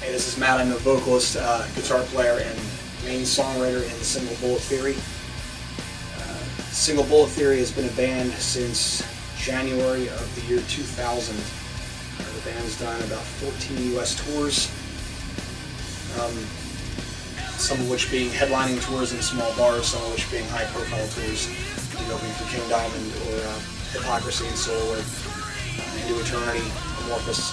Hey, this is Matt. I'm the vocalist, guitar player, and main songwriter in Single Bullet Theory. Single Bullet Theory has been a band since January of the year 2000. The band's done about 14 US tours, some of which being headlining tours in small bars, some of which being high-profile tours, opening for King Diamond or Hypocrisy and Soul or Into Eternity, Amorphous.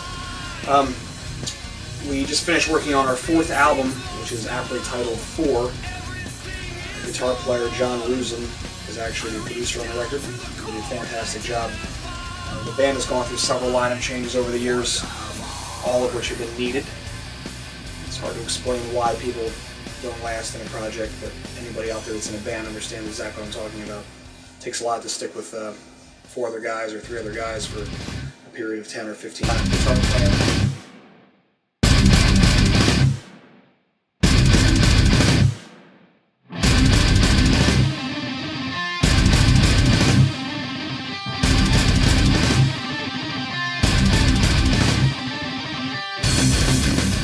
We just finished working on our 4th album, which is aptly titled 4. Guitar player John Rusin is actually the producer on the record. He did a fantastic job. The band has gone through several lineup changes over the years, all of which have been needed. It's hard to explain why people don't last in a project, but anybody out there that's in a band understands exactly what I'm talking about. It takes a lot to stick with 4 other guys or 3 other guys for a period of 10 or 15 years.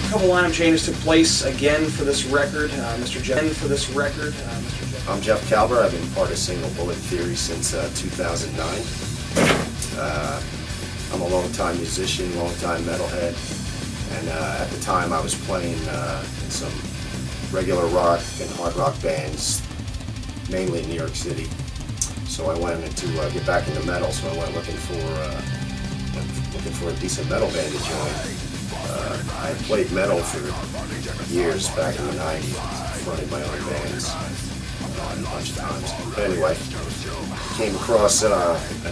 A couple lineup changes took place again for this record. Mr. Jeff. I'm Jeff Calver. I've been part of Single Bullet Theory since 2009. I'm a long-time musician, long-time metalhead, and at the time I was playing in some regular rock and hard rock bands, mainly in New York City. So I wanted to get back into metal, so I went looking for a decent metal band to join. I played metal for years back in the 90s, fronted my own bands a bunch of times. But anyway, I came across an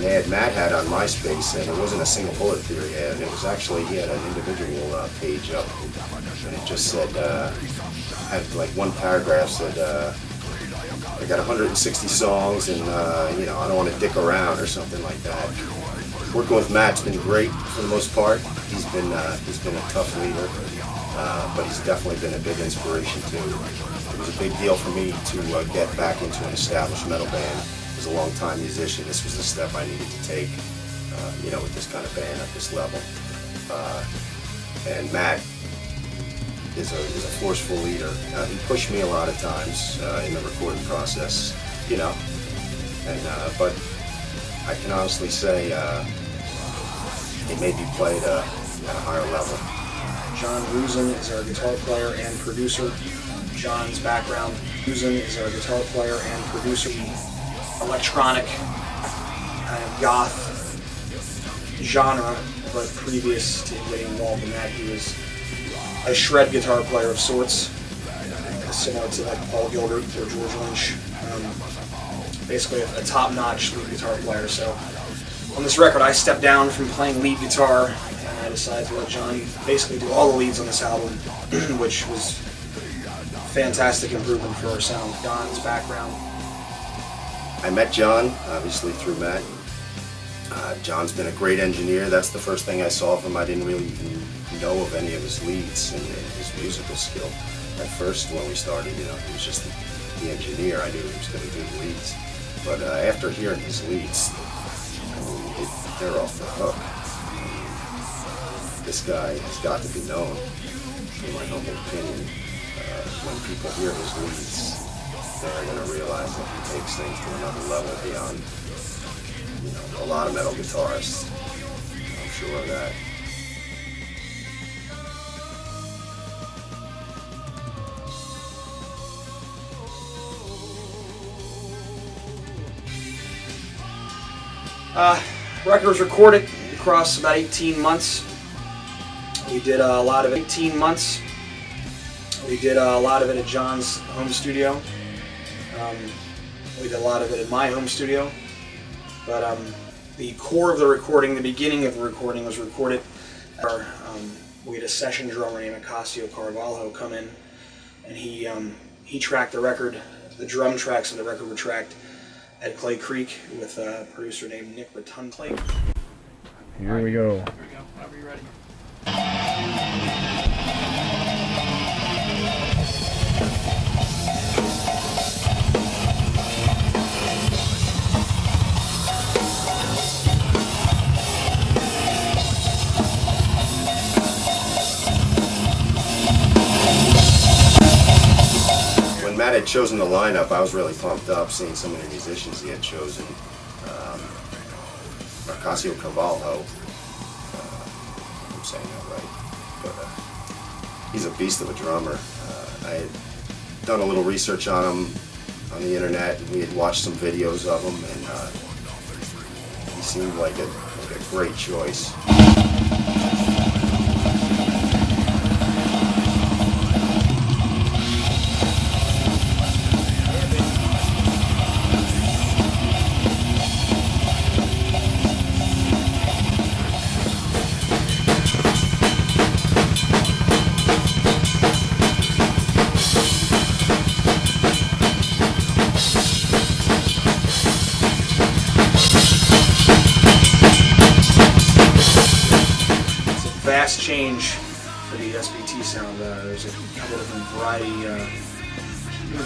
ad Matt had on MySpace, and it wasn't a Single Bullet Theory ad. It was actually, he had an individual page up, and it just said, had like one paragraph said, I got 160 songs, and you know, I don't want to dick around or something like that. Working with Matt's been great for the most part. He's been a tough leader, but he's definitely been a big inspiration too. It was a big deal for me to get back into an established metal band. As a long-time musician, this was the step I needed to take, you know, with this kind of band at this level. And Matt is a forceful leader. He pushed me a lot of times in the recording process, you know, and but I can honestly say it made me play at a higher level. John Rusin is our guitar player and producer. John's background, Rusin is our guitar player and producer. Electronic, kind of goth genre, but previous to getting involved in that, he was a shred guitar player of sorts, similar to like Paul Gilbert or George Lynch. Basically a top-notch lead guitar player. So on this record I stepped down from playing lead guitar and I decided to let John basically do all the leads on this album, which was fantastic improvement for our sound. John's background. I met John, obviously, through Matt. John's been a great engineer. That's the first thing I saw of him. I didn't really even know of any of his leads and his musical skill. At first, when we started, you know, he was just the engineer. I knew he was going to do the leads. But after hearing his leads, I mean, they're off the hook. This guy has got to be known, in my humble opinion. When people hear his leads, they're going to realize that he takes things to another level beyond, you know, a lot of metal guitarists. I'm sure of that. Record was recorded across about 18 months. We did a lot of it. 18 months. We did a lot of it at John's home studio. We did a lot of it at my home studio. But the core of the recording, the beginning of the recording, was recorded. We had a session drummer named Acasio Carvalho come in, and he tracked the record. The drum tracks of the record were tracked at Clay Creek with a producer named Nick Rotundclay. Here we go. Whenever you're ready. chosen the lineup, I was really pumped up seeing some of the musicians he had chosen. Marcasio Cavallo, I'm saying that right, but he's a beast of a drummer. I had done a little research on him on the internet, and we had watched some videos of him, and he seemed like a great choice. Vast change for the SBT sound. There's a couple different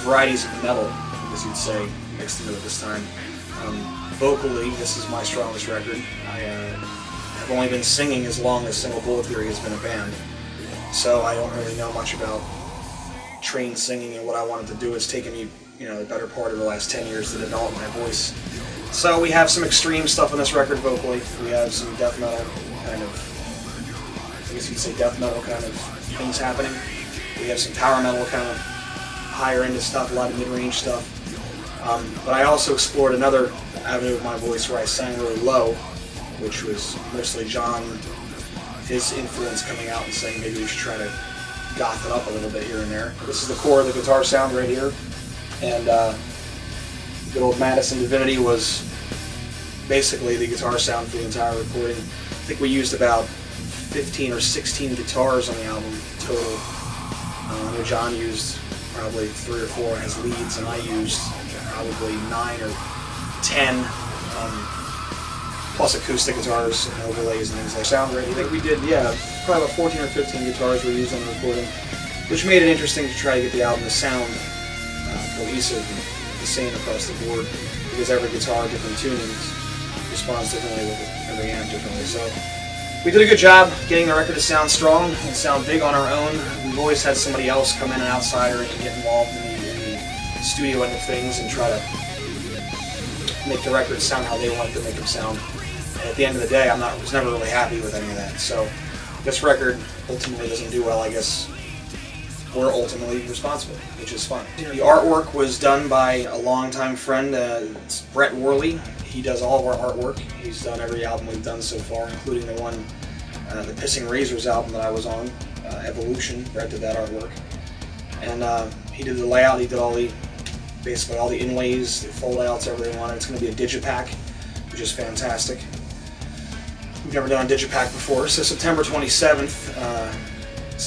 varieties of metal, as you'd say, mixed into it this time. Vocally, this is my strongest record. I have only been singing as long as Single Bullet Theory has been a band, so I don't really know much about trained singing, and what I wanted to do has taken me, the better part of the last 10 years to develop my voice. So we have some extreme stuff on this record vocally. We have some death metal kind of, I guess you'd say death metal kind of things happening. We have some power metal kind of higher end of stuff, a lot of mid-range stuff. But I also explored another avenue of my voice where I sang really low, which was mostly John, his influence coming out and saying maybe we should try to goth it up a little bit here and there. This is the core of the guitar sound right here, and good old Madison Divinity was basically the guitar sound for the entire recording. I think we used about 15 or 16 guitars on the album total. I know John used probably 3 or 4 as leads, and I used probably 9 or 10, plus acoustic guitars and overlays and things like that. Sound ready. I think we did, probably about 14 or 15 guitars were used on the recording, which made it interesting to try to get the album to sound cohesive and the same across the board, because every guitar, different tunings, responds differently with every amp differently. So we did a good job getting the record to sound strong and sound big on our own. We've always had somebody else come in, an outsider, and get involved in the studio end of things and try to make the record sound how they wanted to make them sound. And at the end of the day, I was never really happy with any of that. So this record ultimately doesn't do well. I guess we're ultimately responsible, which is fun. The artwork was done by a longtime friend, it's Brett Worley. He does all of our artwork. He's done every album we've done so far, including the one, the Pissing Razors album that I was on, Evolution. Brett did that artwork. And he did the layout, he did basically all the inlays, the fold-outs, everything on it. It's going to be a digipack, which is fantastic. We've never done a digipack before, so September 27th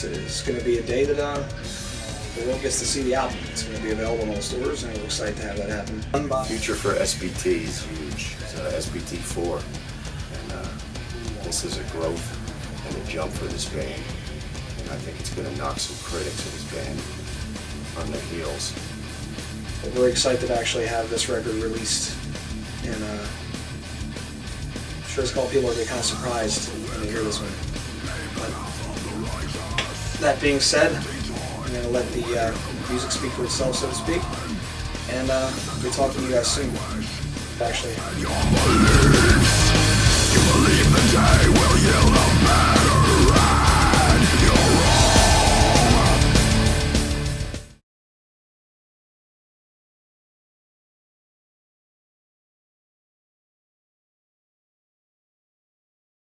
is going to be a day that the world gets to see the album. It's going to be available in all stores, and we're excited to have that happen. The future for SBT is huge. It's SBT4, and this is a growth and a jump for this band, and I think it's going to knock some critics of this band on their heels. We're very excited to actually have this record released, and I'm sure it's called people are going to be kind of surprised when they hear this one. But that being said, I'm going to let the music speak for itself, so to speak, and we'll be talking to you guys soon. Actually.